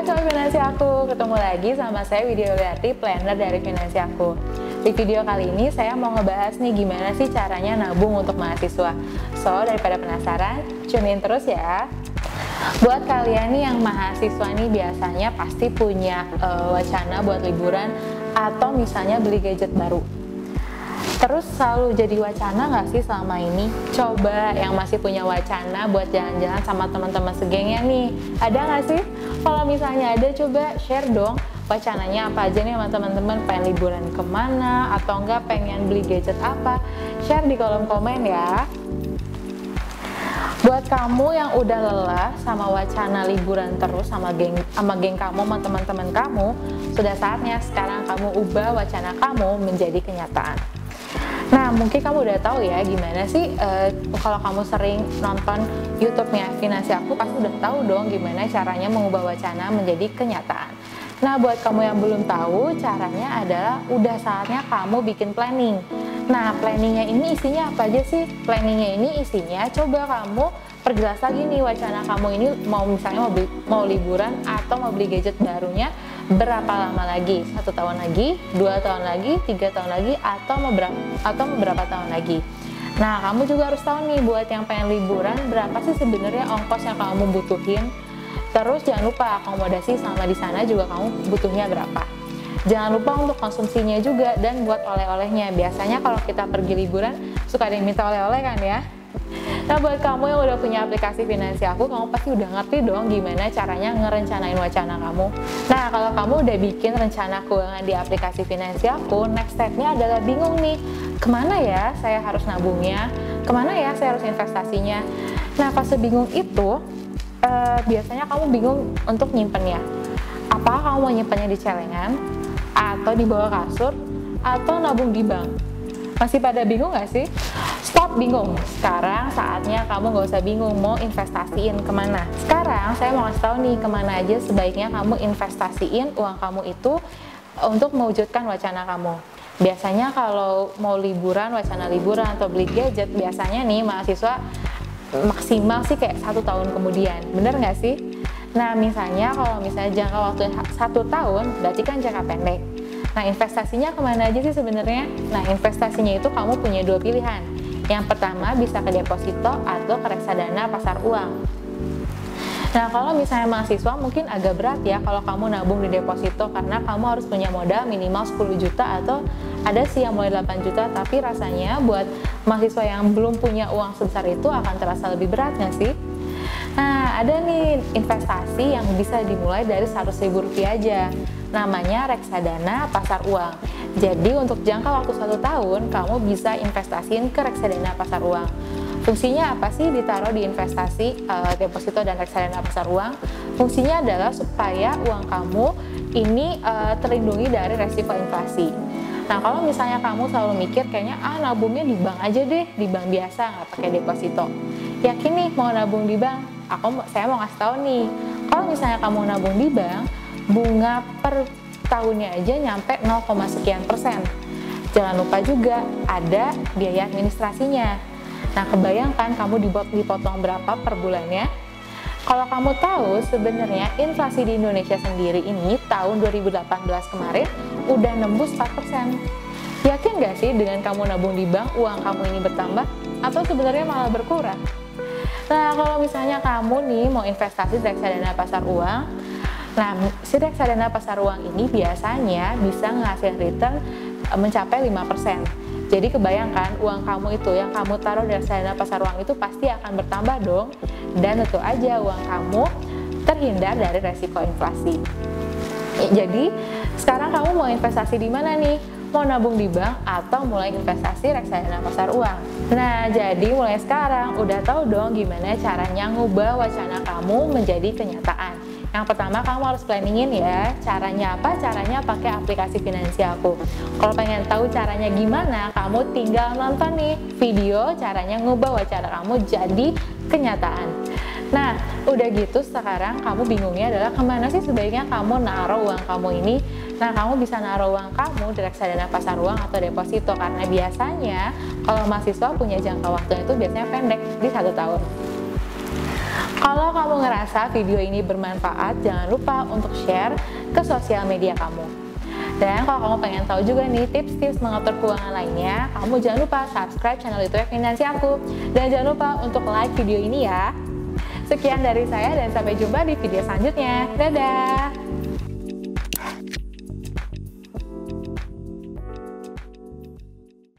Sobat Finansi Aku, ketemu lagi sama saya Widya Yuliarti, planner dari Finansi Aku. Di video kali ini saya mau ngebahas nih gimana sih caranya nabung untuk mahasiswa. So, daripada penasaran, tune in terus ya. Buat kalian nih yang mahasiswa nih biasanya pasti punya wacana buat liburan atau misalnya beli gadget baru. Terus selalu jadi wacana nggak sih selama ini? Coba yang masih punya wacana buat jalan-jalan sama teman-teman segengnya nih, ada nggak sih? Kalau misalnya ada, coba share dong wacananya apa aja nih sama teman-teman, pengen liburan kemana atau enggak pengen beli gadget apa, share di kolom komen ya. Buat kamu yang udah lelah sama wacana liburan terus sama geng kamu, sama teman-teman kamu, sudah saatnya sekarang kamu ubah wacana kamu menjadi kenyataan. Nah, mungkin kamu udah tahu ya gimana sih kalau kamu sering nonton YouTube-nya Finansi Aku, pasti udah tahu dong gimana caranya mengubah wacana menjadi kenyataan. Nah, buat kamu yang belum tahu, caranya adalah udah saatnya kamu bikin planning. Nah, planningnya ini isinya apa aja sih? Planningnya ini isinya coba kamu perjelas lagi nih wacana kamu ini mau misalnya mau liburan atau mau beli gadget barunya berapa lama lagi, 1 tahun lagi, 2 tahun lagi, 3 tahun lagi, atau beberapa tahun lagi. Nah, kamu juga harus tahu nih buat yang pengen liburan berapa sih sebenarnya ongkos yang kamu butuhin. Terus jangan lupa akomodasi selama di sana juga kamu butuhnya berapa. Jangan lupa untuk konsumsinya juga dan buat oleh-olehnya. Biasanya kalau kita pergi liburan suka ada yang minta oleh-oleh kan ya. Nah, buat kamu yang udah punya aplikasi Finansi Aku, kamu pasti udah ngerti dong gimana caranya ngerencanain wacana kamu. Nah, kalau kamu udah bikin rencana keuangan di aplikasi Finansi Aku, next step-nya adalah bingung nih, kemana ya saya harus nabungnya, kemana ya saya harus investasinya. Nah, pas bingung itu, biasanya kamu bingung untuk nyimpennya. Apakah kamu mau nyimpennya di celengan, atau di bawah kasur, atau nabung di bank? Masih pada bingung gak sih? Stop bingung, sekarang saatnya kamu gak usah bingung mau investasiin kemana. Sekarang saya mau kasih tahu nih kemana aja sebaiknya kamu investasiin uang kamu itu untuk mewujudkan wacana kamu. Biasanya kalau mau liburan, wacana liburan atau beli gadget, biasanya nih mahasiswa maksimal sih kayak 1 tahun kemudian, bener gak sih? Nah, misalnya kalau misalnya jangka waktu 1 tahun, berarti kan jangka pendek. Nah, investasinya kemana aja sih sebenarnya? Nah, investasinya itu kamu punya 2 pilihan. Yang pertama bisa ke deposito atau ke reksadana pasar uang. Nah, kalau misalnya mahasiswa mungkin agak berat ya kalau kamu nabung di deposito karena kamu harus punya modal minimal 10 juta atau ada sih yang mulai 8 juta, tapi rasanya buat mahasiswa yang belum punya uang sebesar itu akan terasa lebih berat nggak sih? Nah, ada nih investasi yang bisa dimulai dari Rp100.000 aja. Namanya reksadana pasar uang. Jadi untuk jangka waktu 1 tahun, kamu bisa investasiin ke reksadana pasar uang. Fungsinya apa sih ditaruh di investasi deposito dan reksadana pasar uang? Fungsinya adalah supaya uang kamu ini terlindungi dari resiko inflasi. Nah, kalau misalnya kamu selalu mikir kayaknya nabungnya di bank aja deh, di bank biasa nggak pakai deposito. Yakin nih mau nabung di bank? Saya mau ngasih tahu nih, kalau misalnya kamu nabung di bank, bunga per tahunnya aja nyampe 0, sekian%. Jangan lupa juga ada biaya administrasinya. Nah, kebayangkan kamu dipotong berapa per bulannya? Kalau kamu tahu sebenarnya inflasi di Indonesia sendiri ini tahun 2018 kemarin udah nembus 4%. Yakin gak sih dengan kamu nabung di bank, uang kamu ini bertambah atau sebenarnya malah berkurang? Nah, kalau misalnya kamu nih mau investasi di reksadana pasar uang, nah, si reksadana pasar uang ini biasanya bisa ngasih return mencapai 5%. Jadi kebayangkan uang kamu itu yang kamu taruh di reksadana pasar uang itu pasti akan bertambah dong. Dan tentu aja uang kamu terhindar dari resiko inflasi. Jadi sekarang kamu mau investasi di mana nih? Mau nabung di bank atau mulai investasi reksadana pasar uang? Nah, jadi mulai sekarang udah tahu dong gimana caranya ngubah wacana kamu menjadi kenyataan. Yang pertama kamu harus planningin ya. Caranya apa? Caranya pakai aplikasi Finansi Aku. Kalau pengen tahu caranya gimana, kamu tinggal nonton nih video caranya ngubah wacana kamu jadi kenyataan. Nah, udah gitu sekarang kamu bingungnya adalah kemana sih sebaiknya kamu naruh uang kamu ini. Nah, kamu bisa naruh uang kamu di reksadana pasar uang atau deposito, karena biasanya kalau mahasiswa punya jangka waktu itu biasanya pendek di 1 tahun. Kalau kamu ngerasa video ini bermanfaat, jangan lupa untuk share ke sosial media kamu. Dan kalau kamu pengen tahu juga nih tips-tips mengatur keuangan lainnya, kamu jangan lupa subscribe channel YouTube Finansi aku. Dan jangan lupa untuk like video ini ya. Sekian dari saya dan sampai jumpa di video selanjutnya. Dadah!